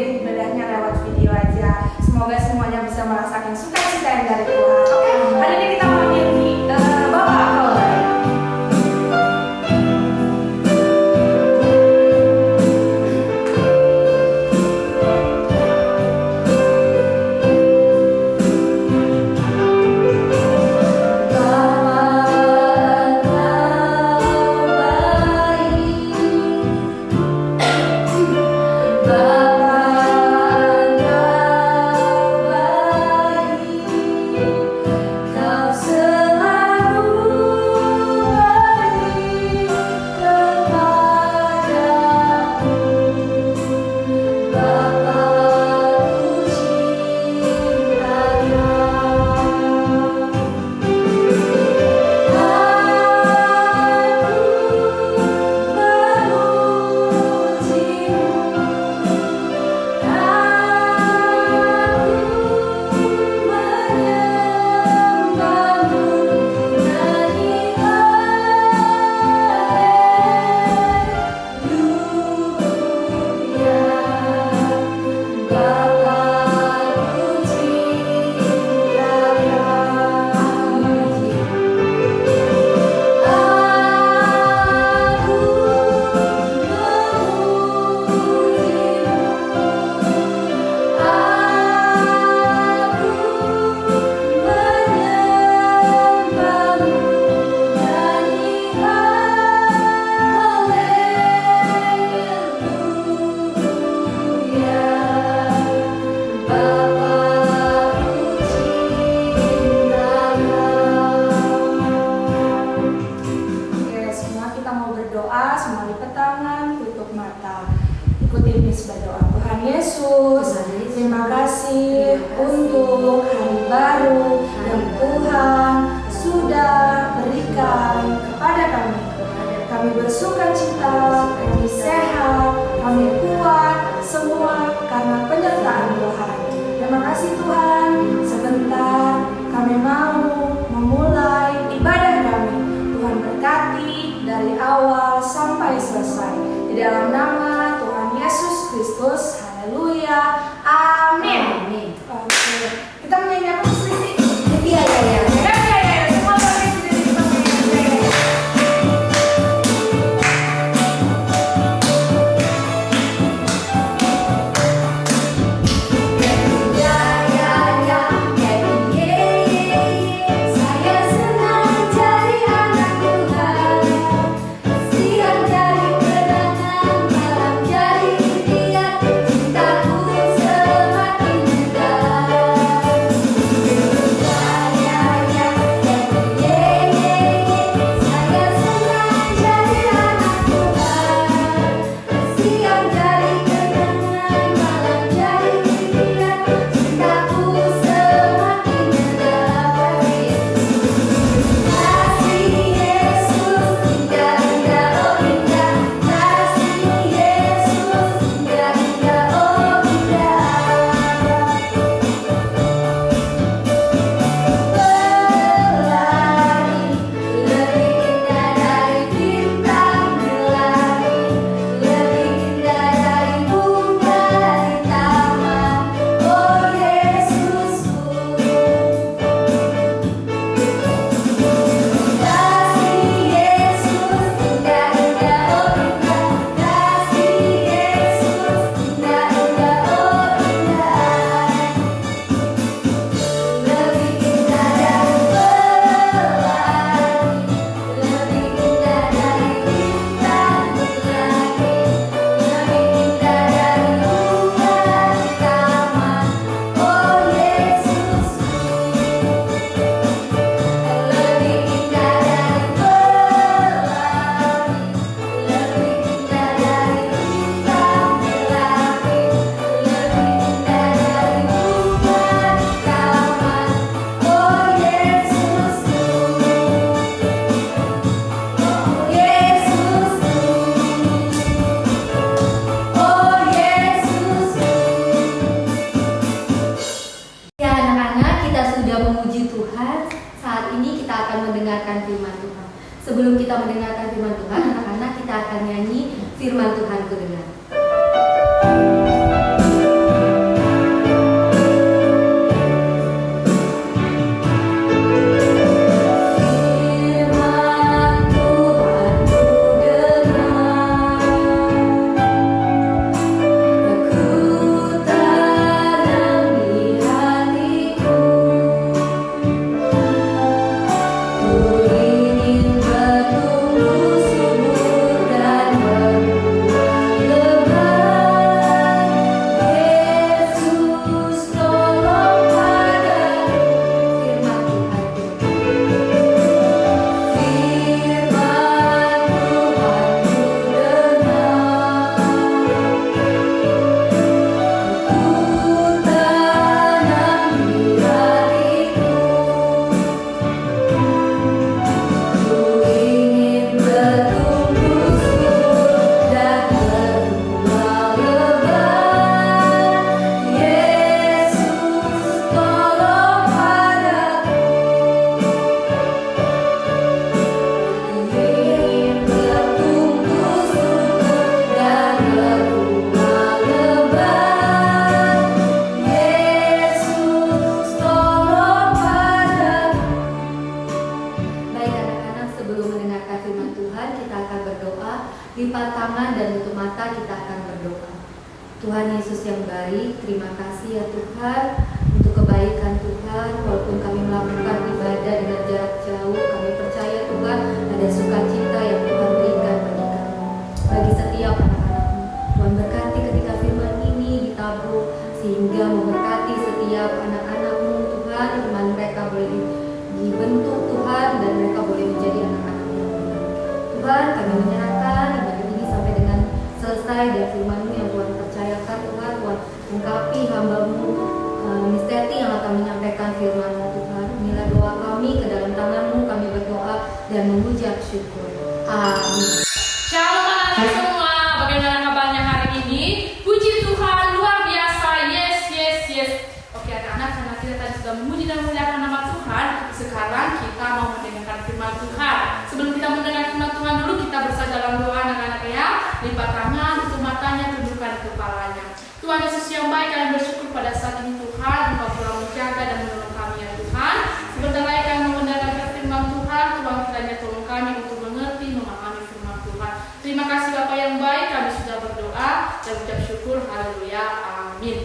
ibadahnya lewat video aja. Semoga semuanya bisa merasakan sukacita yang dari Tuhan. Oke, hari ini kita panggil Bapak Paul. Sebelum kita mendengarkan firman Tuhan, anak-anak kita akan nyanyi firman Tuhan ku dengar. baik. Terima kasih ya Tuhan untuk kebaikan Tuhan. Walaupun kami melakukan ibadah dengan jarak jauh, kami percaya Tuhan ada sukacita yang Tuhan berikan bagi kami, bagi setiap anak-anak-Mu. Tuhan berkati ketika firman ini ditabur, sehingga memberkati setiap anak-anak-Mu Tuhan. Iman mereka boleh dibentuk Tuhan, dan mereka boleh menjadi anak-anak yang baik. Tuhan, kami menyerahkan ibadah ini sampai dengan selesai, dan firman-Mu yang Tuhan percayakan Tuhan. Tuhan ungkapi hamba-Mu Miss Teti yang akan menyampaikan firman-Mu Tuhan. Inilah doa kami, ke dalam tangan-Mu kami berdoa dan mengucap syukur. Amin. Shalom anak-anak semua, bagaimana kabarnya hari ini? Puji Tuhan, luar biasa, yes, yes, yes. Oke anak-anak, karena kita tadi sudah memuji dan memuliakan nama Tuhan, sekarang kita mau mendengarkan firman Tuhan. Sebelum kita mendengar firman Tuhan dulu, kita bersama dalam doa anak-anak ya. Lipat tangan, tutup matanya, tundukkan kepalanya. Tuhan Yesus yang baik, kami bersyukur pada saat ini Tuhan, Engkau telah menjaga dan menolong kami ya Tuhan. Sebentar lagi kami mendengarkan firman Tuhan, Tuhan kiranya tolong kami untuk mengerti, memahami firman Tuhan. Terima kasih Bapa yang baik, kami sudah berdoa dan ucap syukur, haleluya, amin.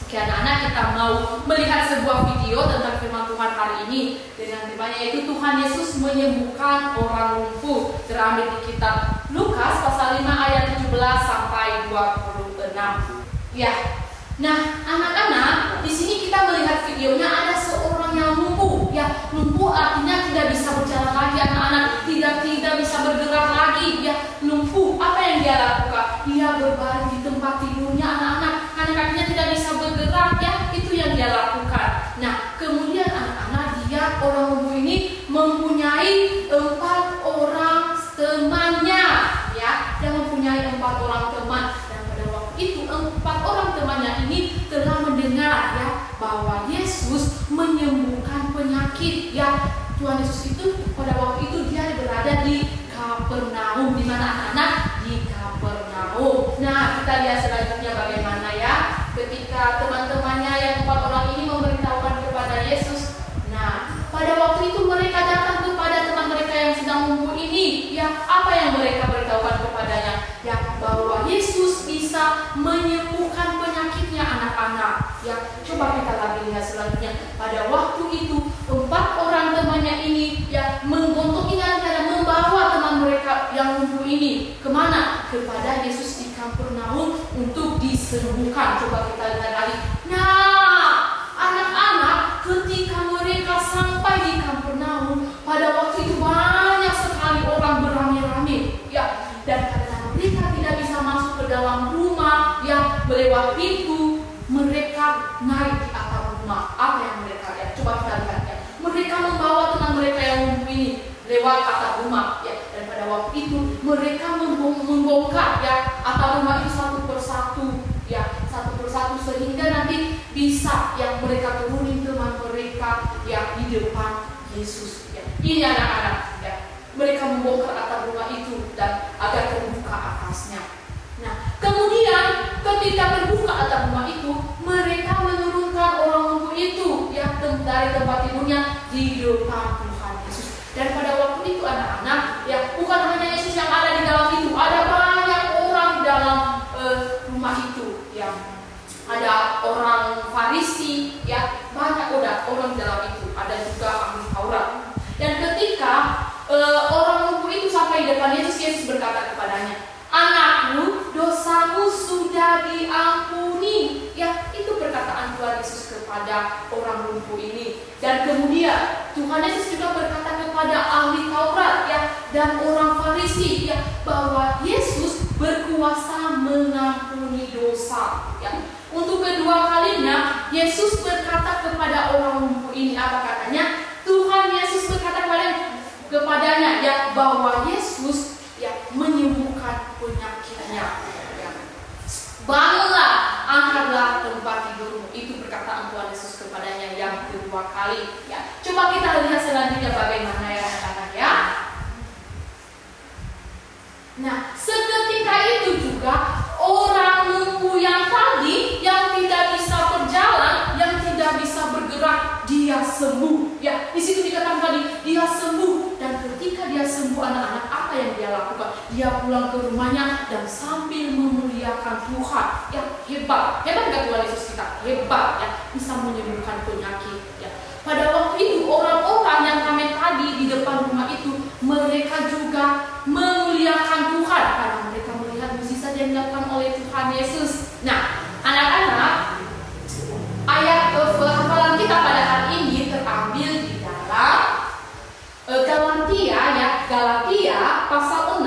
Oke anak-anak, kita mau melihat sebuah video tentang firman Tuhan hari ini. Dengan temanya yaitu Tuhan Yesus menyembuhkan orang lumpuh. Terambil di kitab Lukas pasal 5 ayat 17 sampai 26. Ya, nah anak-anak, di sini kita melihat videonya ada seorang yang lumpuh. Ya, lumpuh artinya tidak bisa berjalan lagi anak-anak, tidak bisa bergerak lagi. Ya, lumpuh. Apa yang dia lakukan? Dia berbaring di tempat tidurnya anak-anak, karena kakinya tidak bisa bergerak. Ya, itu yang dia lakukan. Nah, kemudian anak-anak, dia orang lumpuh ini mempunyai 4 orang temannya. Ya, dia mempunyai 4 orang teman. Itu 4 orang temannya ini telah mendengar ya bahwa Yesus menyembuhkan penyakit. Ya, Tuhan Yesus itu pada waktu itu dia berada di Kapernaum. Di mana anak-anak? Di Kapernaum. Nah, kita lihat selanjutnya bagaimana ya ketika teman-temannya yang 4 orang ini memberitahukan kepada Yesus. Nah, pada waktu itu mereka datang kepada teman mereka yang sedang lumpuh ini. Ya, apa yang mereka beritahukan kepadanya? Ya, bahwa Yesus bisa menyembuhkan penyakitnya anak-anak. Ya, coba kita lagi lihat selanjutnya. Pada waktu itu 4 orang temannya ini ya menggontoki dan membawa teman mereka yang lumpuh ini kemana? Kepada Yesus di Kapernaum untuk disembuhkan. Coba kita lihat lagi. Nah, anak-anak, ketika mereka sampai di Kapernaum, pada waktu itu banyak sekali orang beramai-ramai. Ya, dan karena mereka tidak bisa masuk ke dalam rumah yang melewati pintu, mereka naik di atap rumah. Apa yang mereka lihat? Coba kita lihat ya. Mereka membawa teman mereka yang lumpuh ini lewat atap rumah ya. Dan pada waktu itu mereka membongkar ya atap rumah itu satu persatu ya, satu persatu sehingga nanti bisa yang mereka turunin teman mereka yang di depan Yesus ya. Ini anak-anak ya. Mereka membongkar atap rumah itu dan agar terbuka atasnya. Nah, kemudian ketika terbuka atap rumah itu, mereka menurunkan orang lumpuh itu ya dari tempat tidurnya di depan Tuhan Yesus. Dan pada waktu itu anak-anak ya, bukan hanya Yesus yang ada di dalam itu, ada banyak orang di dalam rumah itu ya. Ada orang Farisi ya, banyak orang di dalam itu. Ada juga ahli Taurat. Dan ketika orang lumpuh itu sampai di depan Yesus, Yesus berkata kepadanya, "Anakku, dosamu sudah diampuni." Ya, itu perkataan Tuhan Yesus kepada orang lumpuh ini. Dan kemudian Tuhan Yesus juga berkata kepada ahli Taurat ya dan orang Farisi ya bahwa Yesus berkuasa mengampuni dosa. Ya, untuk kedua kalinya Yesus berkata kepada orang lumpuh ini, apa katanya? Tuhan Yesus berkata kepadanya ya bahwa Yesus ya menyembuhkan penyakitnya. Ya. Bangunlah, angkatlah tempat tidurmu. Itu perkataan Tuhan Yesus kepadanya yang kedua kali. Ya. Coba kita lihat selanjutnya bagaimana ya anak-anak ya. Nah, seketika itu juga orang lumpuh yang tadi yang tidak bisa berjalan, yang tidak bisa bergerak, dia sembuh. Ya, di situ dikatakan tadi dia sembuh. Dan ketika dia sembuh anak-anak, apa yang dia lakukan? Dia pulang ke rumahnya dan sambil memuliakan Tuhan. Ya, hebat hebat. Hebat gak Tuhan Yesus kita? Hebat ya, bisa menyembuhkan penyakit ya. Pada waktu itu orang-orang yang kami tadi di depan rumah itu, mereka juga memuliakan Tuhan karena mereka melihat mukjizat yang dilakukan oleh Tuhan Yesus. Nah, anak-anak, ayat hafalan kita pada hari ini terambil di dalam Galatia pasal 6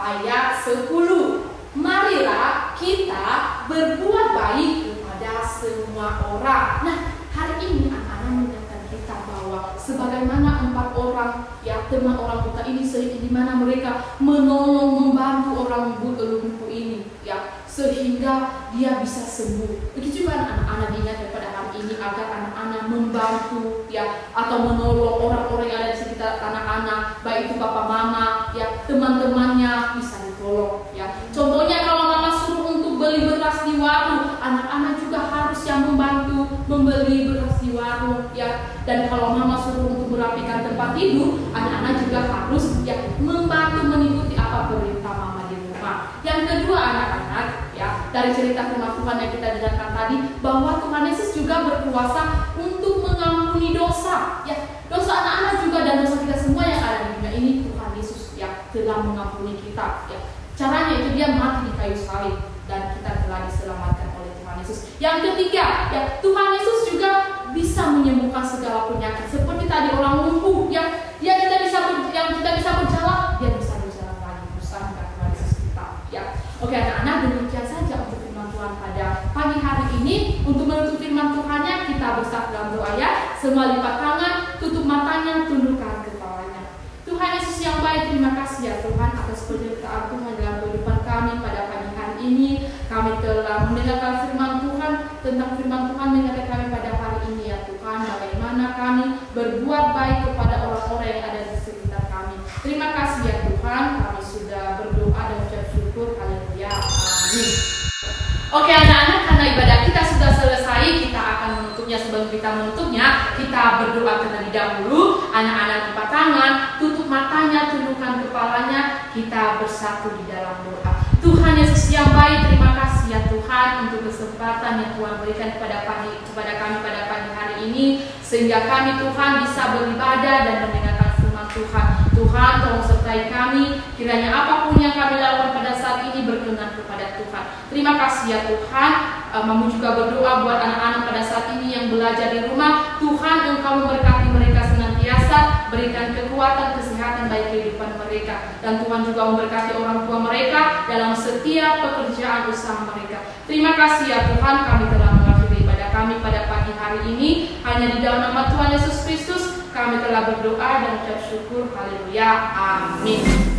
ayat 10. Marilah kita berbuat baik kepada semua orang. Nah, hari ini anak-anak mengingatkan kita bahwa sebagaimana 4 orang ya teman orang buta ini, di mana mereka menolong membantu orang lumpuh ini ya, sehingga dia bisa sembuh. Begitu juga anak-anak diingatkan pada hari ini agar anak-anak membantu ya, atau menolong orang-orang yang ada di sekitar anak-anak, baik itu papa mama ya, teman-temannya bisa ditolong ya. Contohnya kalau mama suruh untuk beli beras di warung, anak-anak juga harus yang membantu membeli beras di warung ya. Dan kalau mama suruh untuk merapikan tempat tidur, anak-anak juga harus ya membantu mengikuti apa perintah mama di rumah. Yang kedua anak-anak ya, dari cerita firman Tuhan yang kita dengarkan tadi, bahwa Tuhan Yesus juga berkuasa untuk mengampuni dosa ya. Dosa anak-anak juga dan dosa kita semua yang ada di dunia ini, Tuhan Yesus ya telah mengampuni kita ya. Caranya itu dia mati di kayu salib dan kita telah diselamatkan oleh Tuhan Yesus. Yang ketiga ya, Tuhan Yesus juga bisa menyembuhkan segala penyakit. Seperti tadi orang lumpuh ya, dia tidak bisa berjalan, dia bisa berjalan lagi bersama Tuhan Yesus kita ya. Oke anak-anak, demikian saja untuk firman Tuhan pada pagi hari ini. Untuk menutup firman Tuhannya, kita bersatu dalam doa ya. Semua lipat tangan, tutup matanya, tundukkan kepalanya. Tuhan Yesus yang baik, terima kasih ya Tuhan atas penyertaan Tuhan dalam kehidupan kami pada pagi hari ini. Kami telah mendengarkan firman Tuhan, tentang firman Tuhan mengingatkan kami pada hari ini ya Tuhan, bagaimana kami berbuat baik kepada orang-orang yang ada di sekitar kami. Terima kasih ya Tuhan, kami sudah berdoa dan ucap syukur. Haleluya, amin. Oke anak-anak, karena ibadah kita sudah selesai, kita akan menutupnya. Sebelum kita menutupnya, kita berdoa terlebih dahulu. Anak-anak lipat tangan, tutup matanya, tundukkan kepalanya, kita bersatu di dalam doa. Tuhan Yesus yang baik, terima kasih ya Tuhan untuk kesempatan yang Tuhan berikan kepada kami pada pagi hari ini, sehingga kami Tuhan bisa beribadah dan mendengarkan firman Tuhan. Tuhan tolong sertai kami, kiranya apapun yang kami lakukan pada saat ini berkenan kepada Tuhan. Terima kasih ya Tuhan. Mama juga berdoa buat anak-anak pada saat ini yang belajar di rumah. Tuhan Engkau memberkati mereka senantiasa, berikan kekuatan, kesehatan baik kehidupan mereka. Dan Tuhan juga memberkati orang tua mereka dalam setiap pekerjaan usaha mereka. Terima kasih ya Tuhan, kami telah mengakhiri ibadah kami pada pagi hari ini. Hanya di dalam nama Tuhan Yesus Kristus kami telah berdoa dan ucap syukur. Haleluya, amin.